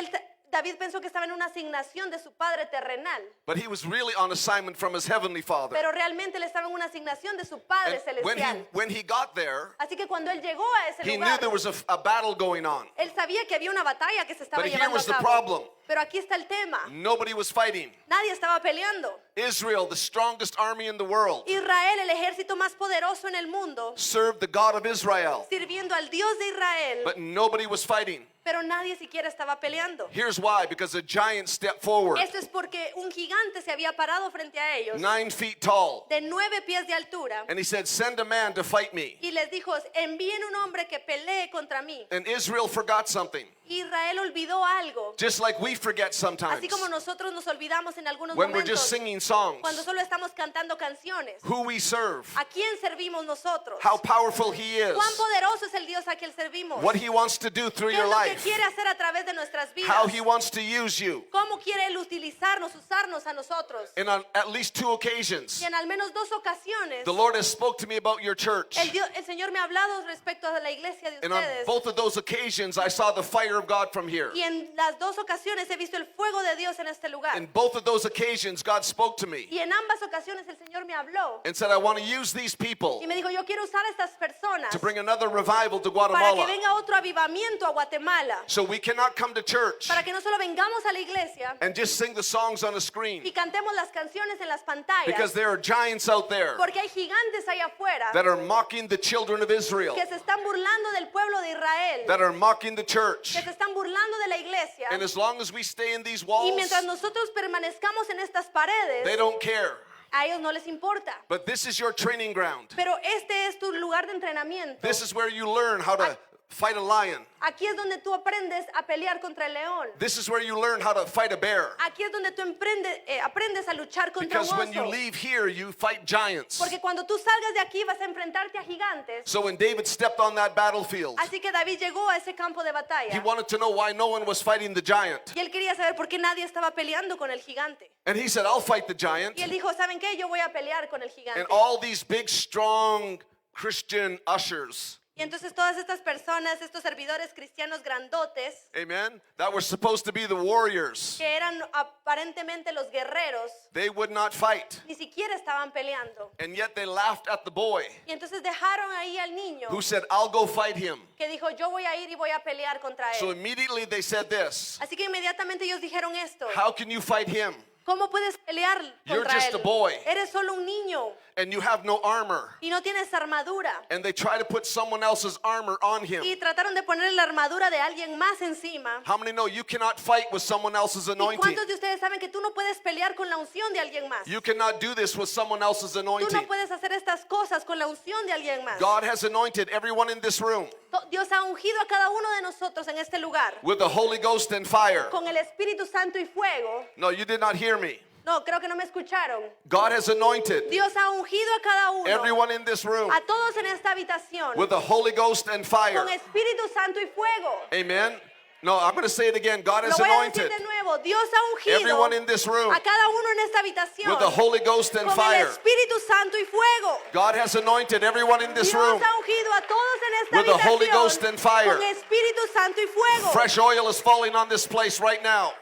David pensó que estaba en una asignación de su padre terrenal, but he was really on assignment from his heavenly father. pero realmente él estaba en una asignación de su padre And celestial. when he got there, Así que cuando él llegó a ese he knew lugar, there was a battle going on. él sabía que había una batalla que se estaba But here llevando was a the cabo. problem. Pero aquí está el tema. Nobody was fighting. Nadie estaba peleando. Israel, the strongest army in the world, Israel, el ejército más poderoso en el mundo, served the God of Israel, sirviendo al Dios de Israel, but nobody was fighting. pero nadie siquiera estaba peleando. Here's why, because a giant stepped forward, Esto es porque un gigante se había parado frente a ellos, 9 feet tall, de 9 pies de altura, and he said, send a man to fight me. y les dijo, envíen un hombre que pelee contra mí. And Israel forgot something, Israel olvidó algo, just like we forget sometimes así como nosotros nos olvidamos en algunos when we're just momentos, singing songs, cuando solo estamos cantando canciones. who we serve, ¿A quién servimos nosotros? how powerful he is, ¿Cuán poderoso es el Dios a quien servimos? what he wants to do through ¿Qué your es lo que life, quiere hacer a través de nuestras vidas? how he wants to use you. ¿Cómo quiere Él utilizarnos, usarnos a nosotros? And on at least 2 occasions, Y en al menos 2 ocasiones, the Lord has spoke to me about your church. el Señor me ha hablado respecto a la iglesia de And on ustedes. both of those occasions, I saw the fire of God from here. Y en las 2 ocasiones he visto el fuego de Dios en este lugar. In both of those occasions, God spoke to me Y en ambas ocasiones el Señor me habló and said, I want to use these people y me dijo, yo quiero usar a estas personas to bring another revival to para que Guatemala. venga otro avivamiento a Guatemala. So we cannot come to church Para que no solo vengamos a la iglesia and just sing the songs on a screen, y cantemos las canciones en las pantallas. because there are giants out there Porque hay gigantes allá afuera that are mocking the children of Israel, que se están burlando del pueblo de Israel, that are mocking the church. que se están burlando de la iglesia. And as long as we stay in these Y walls, mientras nosotros permanezcamos en estas paredes, they don't care. a ellos no les importa. But this is your training ground. Pero este es tu lugar de entrenamiento. This is where you learn how to fight a lion. Aquí es donde tú aprendes a pelear contra el león. This is where you learn how to fight a bear. Aquí es donde tú aprendes a luchar contra Because un when you oso. leave here, you fight giants. Porque cuando tú salgas de aquí vas a enfrentarte a gigantes. So when David stepped on that battlefield, Así que David llegó a ese campo de he batalla. wanted to know why no one was fighting the giant. Y él quería saber por qué nadie estaba peleando con el gigante. And he said, I'll fight the giant. Y él dijo, ¿saben qué? Yo voy a pelear con el gigante. And all these big, strong Christian ushers Y entonces todas estas personas, estos servidores cristianos grandotes, amen, that were supposed to be the warriors, que eran aparentemente los guerreros, they would not fight. ni siquiera estaban peleando. And yet they laughed at the boy Y entonces dejaron ahí al niño who said, I'll go fight him. que dijo, yo voy a ir y voy a pelear contra So él. immediately they said this, Así que inmediatamente ellos dijeron esto. how can you fight him? ¿Cómo puedes pelear You're contra just él? a boy. Eres solo un niño And you have no armor. y no tienes armadura. And they try to put someone else's armor on him. Y trataron de ponerle la armadura de alguien más encima. How many know you cannot fight with someone else's ¿Y anointing? cuántos de ustedes saben que tú no puedes pelear con la unción de alguien más? You cannot do this with someone else's Tú anointing. no puedes hacer estas cosas con la unción de alguien más. God has anointed everyone in this room Dios ha ungido a cada uno de nosotros en este lugar with the Holy Ghost and fire. con el Espíritu Santo y fuego. No, you did not hear me. No, creo que no me escucharon. God has anointed Dios ha ungido a cada uno, everyone in this room a todos en esta habitación, with the Holy Ghost and fire. con Espíritu Santo y fuego. Amen. No, I'm going to say it again. God Lo has voy a decir anointed de nuevo. Dios ha ungido everyone in this room a cada uno en esta habitación with the Holy Ghost and con el fire. Espíritu Santo y fuego. God has anointed everyone in this Dios room. ha ungido a todos en esta with the Holy habitación Ghost and fire. con Espíritu Santo y fuego. Fresh oil is falling on this place right now.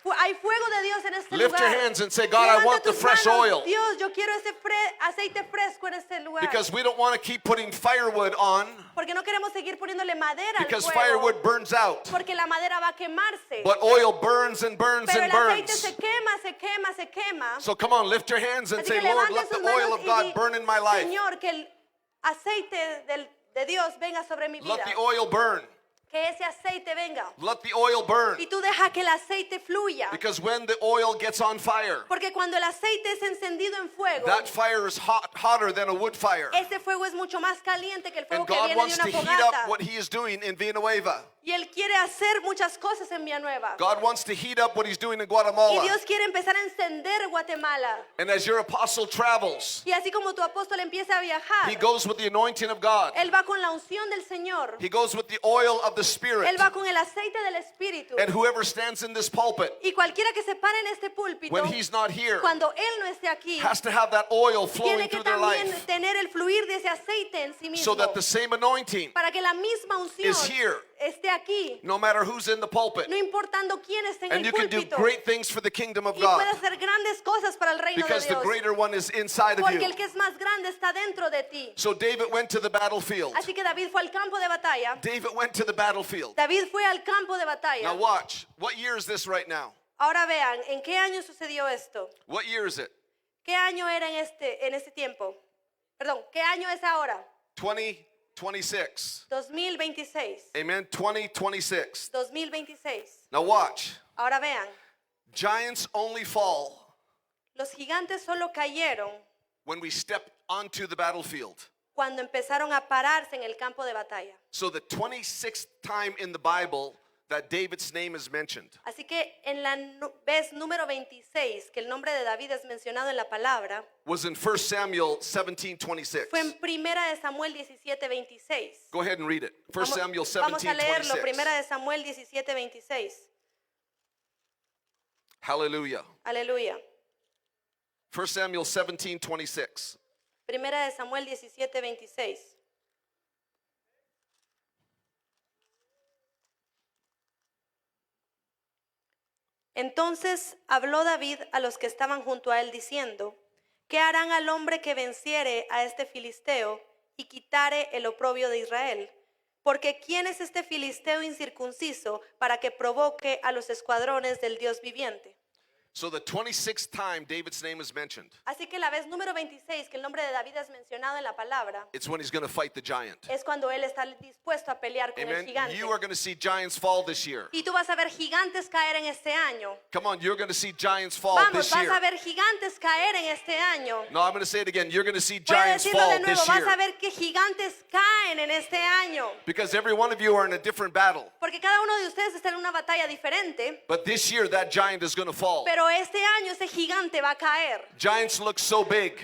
Hay fuego de Dios en este Lift lugar. your hands and say, God, I Levanta want the tus fresh manos. oil. Dios, yo quiero ese aceite fresco en este lugar. Because we don't want to keep putting firewood on Porque no queremos seguir poniéndole madera al because fuego. firewood burns out. Porque la madera va a quemarse. But oil burns and burns Pero and el aceite burns. se quema, se quema, se quema. So come on, lift your hands and Así say, que Lord, levanten let the sus oil manos of y God di, burn in my life. Señor, que el aceite de Dios venga sobre mi vida. Let the oil burn. Que ese aceite venga. Let the oil burn. Y tú deja que el aceite fluya. Because when the oil gets on fire, Porque cuando el aceite es encendido en fuego, that fire is hotter than a wood fire. ese fuego es mucho más caliente que el fuego And que God viene wants de to una heat up fogata. what He is doing in Villanueva. Y Él quiere hacer muchas cosas en Villanueva. God wants to heat up what He's doing in Y Guatemala. Dios quiere empezar a encender Guatemala. And as your apostle travels, Y así como tu apóstol empieza a he viajar, goes with the anointing of God. Él va con la unción del Señor. He goes with the oil of the Spirit. Él va con el aceite del Espíritu. And whoever stands in this pulpit, Y cualquiera que se pare en este púlpito, when he's not here, cuando Él no esté aquí, has to have that oil flowing tiene que through their también life tener el fluir de ese aceite en sí mismo. so that the same anointing, Para que la misma unción is here. esté aquí, no matter who's in the pulpit, no importando quién esté en and el you can do púlpito. great things for the kingdom of Y puede God hacer grandes cosas para el reino de because the Dios. greater one is inside of Porque you. el que es más grande está dentro de ti. So David went to the battlefield. Así que David fue al campo de batalla. David went to the battlefield. David fue al campo de batalla. Now watch. What year is this right now? Ahora vean, ¿en qué año sucedió esto? What year is it? ¿Qué año era en este tiempo? Perdón, ¿qué año es ahora? 2026. 2026. Amen. 2026. 2026. Now watch. Ahora vean, Giants only fall los gigantes solo cayeron when we step onto the battlefield. cuando empezaron a pararse en el campo de batalla. So the 26th time in the Bible that David's name is mentioned Así que en la vez número 26, que el nombre de David es mencionado en la palabra, was in 1 Samuel 17:26. fue en Primera de Samuel 17:26. Go ahead and read it. 1 Samuel Vamos a leerlo, 17:26. Primera de Samuel 17:26. Hallelujah. Aleluya. 1 Samuel 17:26. Primera de Samuel 17:26. Entonces habló David a los que estaban junto a él diciendo: ¿Qué harán al hombre que venciere a este filisteo y quitare el oprobio de Israel? Porque ¿quién es este filisteo incircunciso para que provoque a los escuadrones del Dios viviente? So the 26th time David's name is mentioned, Así que la vez número 26 que el nombre de David es mencionado en la palabra it's when he's going to fight the giant. es cuando él está dispuesto a pelear con el Amen. gigante. You are going to see giants fall this year. Y tú vas a ver gigantes caer en este año. Come on, you're going to see giants fall Vamos, this vas year. a ver gigantes caer en este año. No, I'm going to say it again. You're going to see Voy a giants decirlo fall de nuevo, this vas year. a ver que gigantes caen en este año. Because every one of you are in a different battle. Porque cada uno de ustedes está en una batalla diferente. But this year, that giant is going to fall. Pero este año ese gigante va a caer. Giants look so big.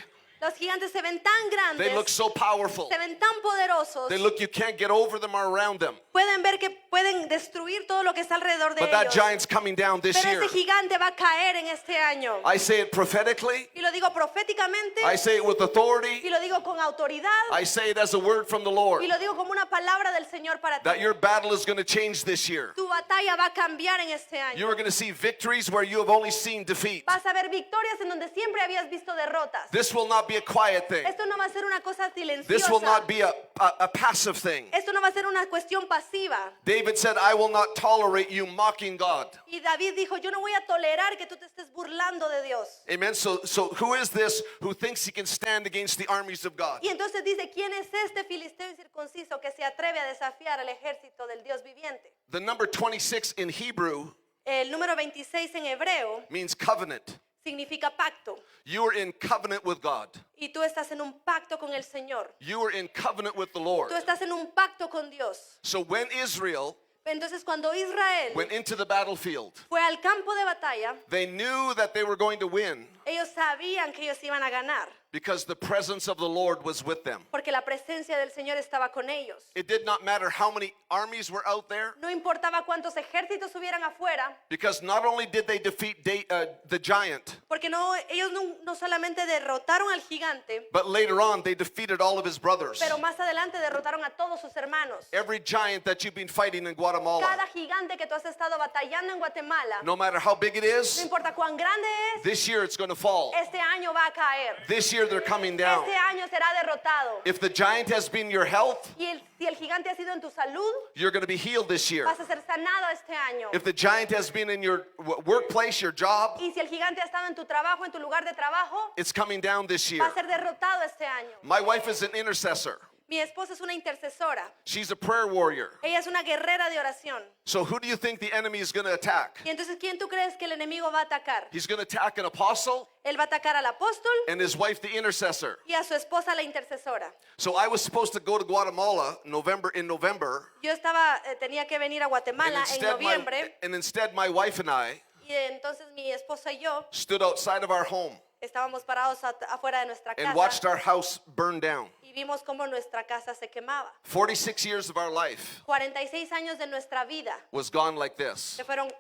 Los gigantes se ven tan grandes, They look so powerful. se ven tan poderosos, They look, you can't get over them or around them. pueden ver que pueden destruir todo lo que está alrededor de But that ellos. giant's coming down this Pero year. ese gigante va a caer en este año. I say it prophetically. Y lo digo proféticamente, I say it with y authority. lo digo con autoridad, I say it as a word from the Lord. y lo digo como una palabra del Señor para ti. That your battle is going to change this year. Tu batalla va a cambiar en este año. You are going to see victories where you have only seen defeat. Vas a ver victorias en donde siempre habías visto derrotas. This will not be a quiet thing. Esto no va a ser una cosa This will silenciosa. not be a passive thing. Esto no va a ser una cuestión pasiva. David said, I will not tolerate you mocking God. Y David dijo, yo no voy a tolerar que tú te estés burlando de Dios. Amen. So who is this who thinks he can stand against the armies of God? Y entonces dice, ¿quién es este filisteo incircunciso que se atreve a desafiar al ejército del Dios viviente? The number 26 in Hebrew El número 26 en hebreo means covenant. significa pacto. You are in covenant with God. Y tú estás en un pacto con el Señor. You are in covenant with the Lord. Tú estás en un pacto con Dios. So when Israel Entonces cuando Israel went into the battlefield, fue al campo de batalla, they knew that they were going to win ellos sabían que ellos iban a ganar, because the presence of the Lord was with them. porque la presencia del Señor estaba con ellos. It did not matter how many armies were out there, No importaba cuántos ejércitos hubieran afuera, because not only did they defeat the giant, porque ellos no solamente derrotaron al gigante, but later on they defeated all of his brothers. pero más adelante derrotaron a todos sus hermanos. Every giant that you've been fighting in Guatemala, Cada gigante que tú has estado batallando en Guatemala, no matter how big it no is, importa cuán grande es, this year it's going to fall. este año va a caer. This year they're coming down. Este año será derrotado. If the giant has been your health, Y si el gigante ha sido en tu salud, you're going to be healed this year. vas a ser sanado este año. If the giant has been in your workplace, your job, Y si el gigante ha estado en tu trabajo, en tu lugar de trabajo, it's coming down this va year. a ser derrotado este año. My wife is an intercessor. Mi esposa es una intercesora. She's a prayer warrior. Ella es una guerrera de oración. So who do you think the enemy is going to attack? Y entonces, ¿quién tú crees que el enemigo va a atacar? He's going to attack an apostle Él va a atacar al apóstol and his wife, the intercessor. y a su esposa, la intercesora. So I was supposed to go to Guatemala in November, Yo tenía que venir a Guatemala en noviembre. and instead my wife and I Y entonces mi esposa y yo stood outside of our home estábamos parados afuera de nuestra and watched casa our house burn down. y vimos cómo nuestra casa se quemaba. 46 years of our life 46 años de nuestra vida was gone like this. se fueron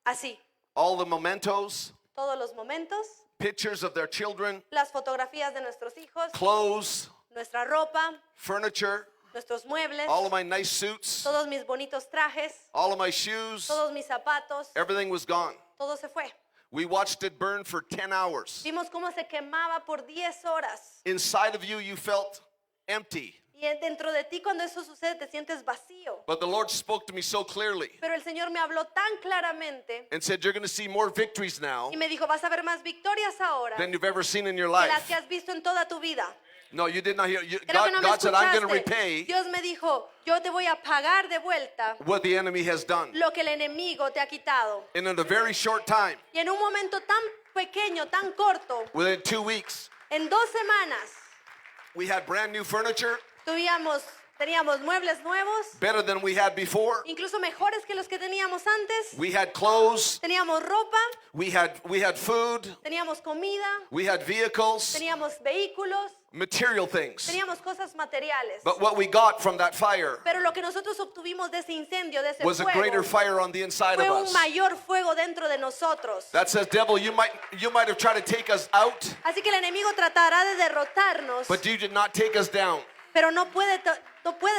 así. All the mementos, Todos los momentos, pictures of their children, las fotografías de nuestros hijos, clothes, nuestra ropa, furniture, nuestros muebles, all of my nice suits, todos mis bonitos trajes, all of my shoes, todos mis zapatos, everything was gone. todo se fue. We watched it burn for 10 hours. Vimos cómo se quemaba por 10 horas. Inside of you, you felt empty. Y dentro de ti cuando eso sucede te sientes vacío. But the Lord spoke to me so clearly Pero el Señor me habló tan claramente and said, you're going to see more victories now y me dijo, vas a ver más victorias ahora than you've ever seen in your que las life. que has visto en toda tu vida. No, you did not hear. Creo que no me God said, I'm going to escuchaste. repay Dios me dijo, yo te voy a pagar de vuelta what the enemy has done. lo que el enemigo te ha quitado. And in a very short time, Y en un momento tan pequeño, tan corto, within 2 weeks, en 2 semanas, we had brand new furniture, teníamos muebles nuevos, better than we had before. incluso mejores que los que teníamos antes. We had clothes, Teníamos ropa, we had food, teníamos comida, we had vehicles, teníamos vehículos, material things. teníamos cosas materiales. But what we got from that fire Pero lo que nosotros obtuvimos de ese incendio, de ese was a greater fuego, fire on the inside fue of un us. mayor fuego dentro de nosotros. That says, devil, you might have tried to take us out, Así que el enemigo tratará de derrotarnos, but you did not take us down. pero no puede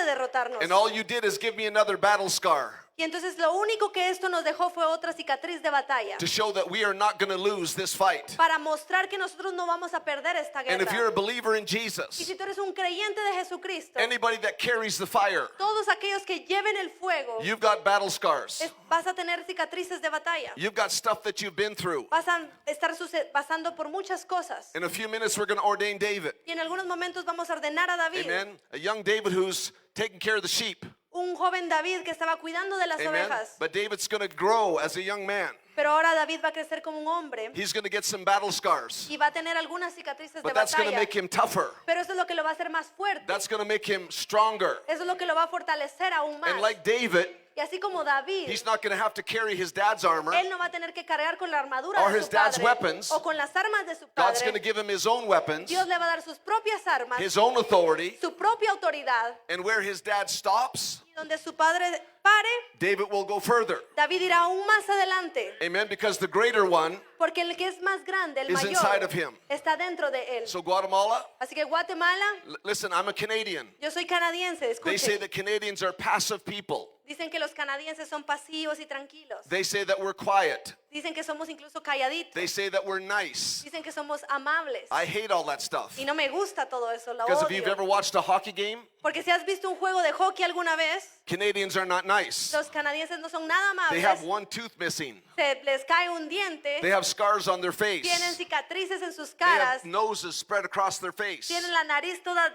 derrotarnos. And all you did is give me another battle scar Y entonces lo único que esto nos dejó fue otra cicatriz de batalla, to show that we are not going to lose this fight. para mostrar que nosotros no vamos a perder esta And if you're a guerra. believer in Y Jesus, si tú eres un creyente de Jesucristo, anybody that carries the fire, todos aquellos que lleven el fuego, you've got battle scars. vas a tener cicatrices de batalla. You've got stuff that you've been through. Vas a estar pasando por muchas cosas. In a few minutes, we're going to ordain David. Y en algunos momentos vamos a ordenar a David, Amen. A young David who's taking care of the sheep. un joven David que estaba cuidando de las Amen. ovejas. But David's going to grow as a young man. Pero ahora David va a crecer como un hombre He's going to get some battle scars. y va a tener algunas cicatrices de But that's going to batalla. make him tougher. Pero eso es lo que lo va a hacer más fuerte. That's going to make him stronger. Eso es lo que lo va a fortalecer aún más. And like David, Y Y así como David, he's not going to have to carry his dad's armor. él no va a tener que cargar con la armadura Or de his su dad's padre weapons. o con las armas de su God's going to padre. give him his own weapons, Dios le va a dar sus propias armas, his own authority, su propia autoridad. and where his dad stops, Y donde su padre pare, David will go further. David irá aún más adelante. Amen. Because the greater one Porque el que es más grande, el is inside of mayor, him. está dentro de él. So Guatemala, Así que Guatemala, listen, I'm a Canadian. yo soy canadiense, They say escuchen. that Canadians are passive people. Dicen que los canadienses son pasivos y tranquilos. They say that we're quiet. Dicen que somos incluso calladitos. They say that we're nice. Dicen que somos amables. I hate all that stuff. Y no me gusta todo eso, lo Because if you've odio. ever watched a hockey game, Porque si has visto un juego de hockey alguna vez, Canadians are not nice. los canadienses no son nada They have amables. one tooth missing. Se les cae un diente, They have scars on their face. tienen cicatrices en sus They have caras, noses spread across their face. tienen la nariz toda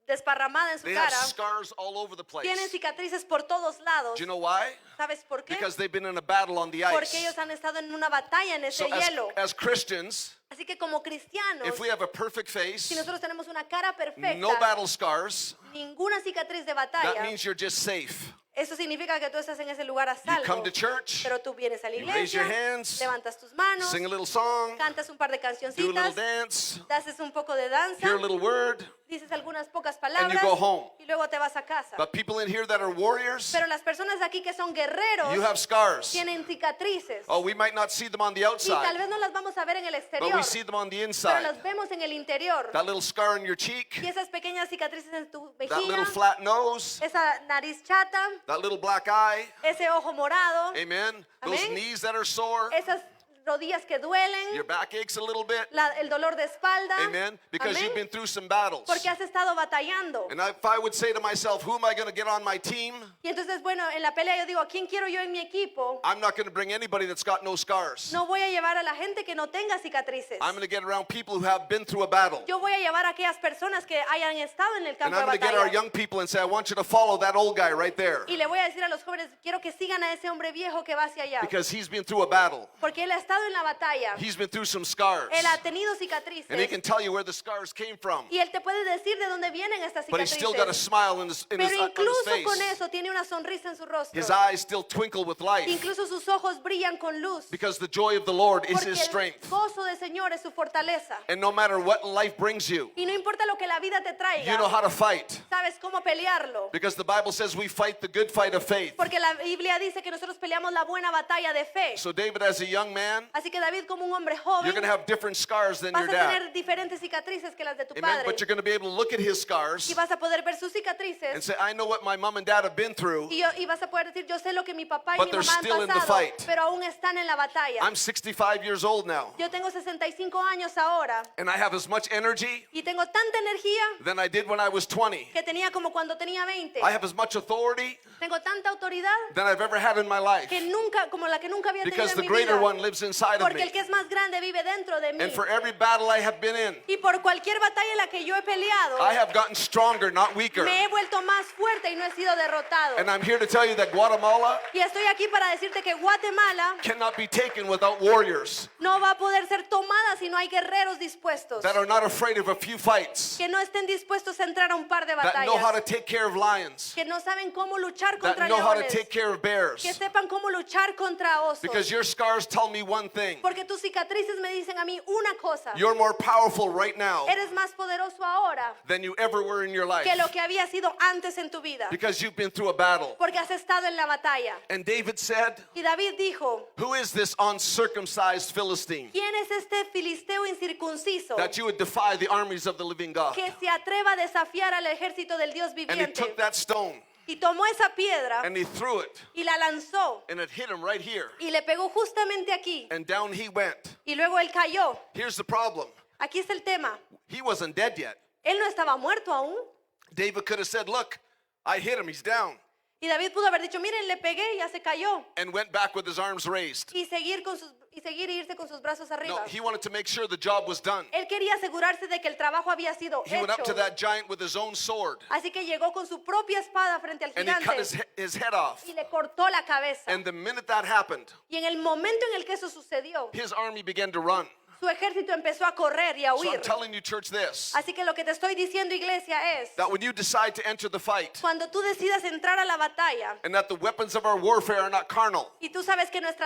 desparramada en su They have cara, scars all over the place. tienen cicatrices por todos lados. Do you know why? ¿Sabes por qué? Because they've been in a battle on the Porque ice. ellos han estado en una batalla en ese So hielo. as Christians, Así que como cristianos, if we have a perfect face, si nosotros tenemos una cara perfecta, no battle scars, ninguna cicatriz de that batalla, means you're just safe. eso significa que tú estás en ese lugar a You salvo. come to church, Pero tú vienes a la you raise iglesia, your hands, levantas tus manos, sing a little song, cantas un par de do a little cancioncitas, dance, haces un poco de danza, hear a little word. dices algunas pocas And palabras you go home. y luego te vas a casa. But people in here that are warriors, Pero las personas aquí que son guerreros you have scars. tienen cicatrices Oh, we might not see them on the y tal outside, vez no las vamos a ver en el but exterior, we see them on the pero inside. las vemos en el interior. That little scar on your cheek, Y esas pequeñas cicatrices en tu that mejilla, little flat nose, esa nariz chata, that little black eye. ese ojo morado, Amen. Those Amén. knees that are sore, esas rodillas que duelen, your back aches a little bit. el dolor de espalda. Amen. Because Amén. you've been through some battles. Porque has estado batallando. And if I would say to myself, who am I going to get on my team? Y entonces, bueno, en la pelea yo digo, ¿a quién quiero yo en mi equipo? I'm not going to bring anybody that's got no scars. No voy a llevar a la gente que no tenga cicatrices. I'm going to get around people who have been through a battle. Yo voy a llevar a aquellas personas que hayan estado en el And campo I'm de going to get our batalla. young people and say, I want you to follow that old guy right there. Y le voy a decir a los jóvenes, quiero que sigan a ese hombre viejo que va hacia allá. Because he's been through a battle. Porque él ha estado en la batalla. He's been through some scars. Él ha tenido cicatrices. And he can tell you where the scars came from. Y él te puede decir de dónde vienen estas But he's still got a cicatrices. smile in his, Pero on his incluso con face. eso tiene una sonrisa en su rostro. His eyes still twinkle with life. Incluso sus ojos brillan con luz. Because the joy of the Lord is Porque his el strength. gozo del Señor es su fortaleza. And no matter what life brings you, Y no importa lo que la vida te traiga, you know how to fight. sabes cómo pelearlo. Because the Bible says we fight the good fight of faith. Porque la Biblia dice que nosotros peleamos la buena batalla de fe. So David, as a young man, Así que David, como un hombre you're joven, going to have different scars than vas your a dad. tener diferentes cicatrices que las de tu Amen. padre. But you're going to be able to look at his scars Y vas a poder ver sus and cicatrices. say, I know what my mom and dad have been through. Y vas a poder decir, yo sé lo que mi papá y But mi they're mamá still han in the pasado, fight. pero aún están en la batalla. I'm 65 years old now. Yo tengo 65 años ahora And I have as much energy y tengo tanta energía than I did when I was 20. que tenía como cuando tenía 20. I have as much authority Tengo tanta autoridad than I've ever had in my life. que nunca, como la que nunca había tenido Because en the mi greater vida. one lives inside of Porque me. el que es más grande vive dentro de mí. And for every battle I have been in, Y por cualquier batalla en la que yo he peleado, I have gotten stronger, not weaker. me he vuelto más fuerte y no he sido derrotado. And I'm here to tell you that Guatemala Y estoy aquí para decirte que Guatemala cannot be taken without warriors no va a poder ser tomada si no hay guerreros dispuestos. that are not afraid of a few fights, Que no estén dispuestos a entrar a un par de that know how to batallas. take care of lions, Que no saben cómo luchar contra that know how to leones. take care of bears. Que sepan cómo luchar contra osos. Because your scars tell me one thing. Porque tus cicatrices me dicen a mí una cosa. You're more powerful right now Eres más poderoso ahora than you ever were in your life. que lo que había sido antes en tu vida. Because you've been through a battle. Porque has estado en la batalla. And David said, Y David dijo, who is this uncircumcised Philistine ¿quién es este filisteo incircunciso that you would defy the armies of the living God? que se atreva a desafiar al ejército del Dios And he viviente? took that stone Y tomó esa piedra and he threw it y la lanzó and it hit him right here. y le pegó justamente aquí. And down he went. Y luego él cayó. Here's the problem. Aquí está el tema. He wasn't dead yet. Él no estaba muerto aún. David could have said, look, I hit him, he's down. Y David pudo haber dicho, miren, le pegué y ya se cayó. And went back with his arms raised. Y seguir e irse con sus brazos No, arriba. he wanted to make sure the job was done. Él quería asegurarse de que el trabajo había sido He went up to hecho. that giant with his own sword. Así que llegó con su propia espada frente al And he cut gigante his head off. y le cortó la cabeza. And the minute that happened, Y en el momento en el que eso sucedió, his army began to run. Su ejército empezó a correr y a So huir. I'm telling you, church, this, Así que lo que te estoy diciendo, iglesia, es that when you decide to enter the fight, cuando tú decidas entrar a la batalla and that the weapons of our warfare are not carnal, y tú sabes que las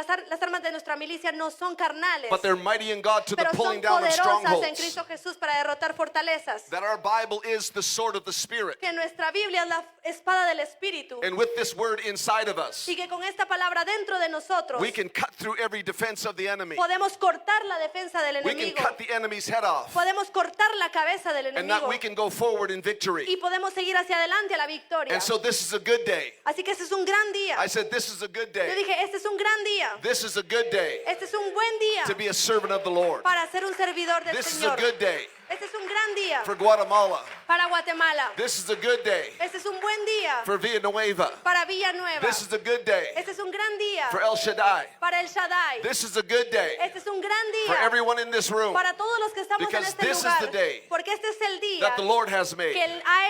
armas de nuestra milicia no son carnales, but they're mighty in God to the pero pulling son down of poderosas en strongholds. Cristo Jesús para derrotar fortalezas. That our Bible is the sword of the Spirit. Que nuestra Biblia es la espada del Espíritu. And with this word inside of us, Y que con esta palabra dentro de nosotros we can cut through every defense of the enemy. podemos cortar la defensa del We can enemigo. cut the enemy's head off. Podemos cortar la cabeza del And that enemigo. we can go forward in victory. Y podemos seguir hacia adelante a la victoria. And so this is a good day. Así que este es un gran día. I said, this is a good Yo day. dije, este es un gran día. This is a good day Este es un buen día to be a servant of the Lord. para ser un servidor del This is a Señor. good day Este es un gran día for Guatemala. para Guatemala. This is a good day Este es un buen día for Villanueva. para Villanueva. This is a good day Este es un gran día for El Shaddai. para El Shaddai. This is a good day Este es un gran for día everyone in this room para todos los que estamos en because este this is lugar. the day Porque este es el día that the Lord has que made. Él ha hecho.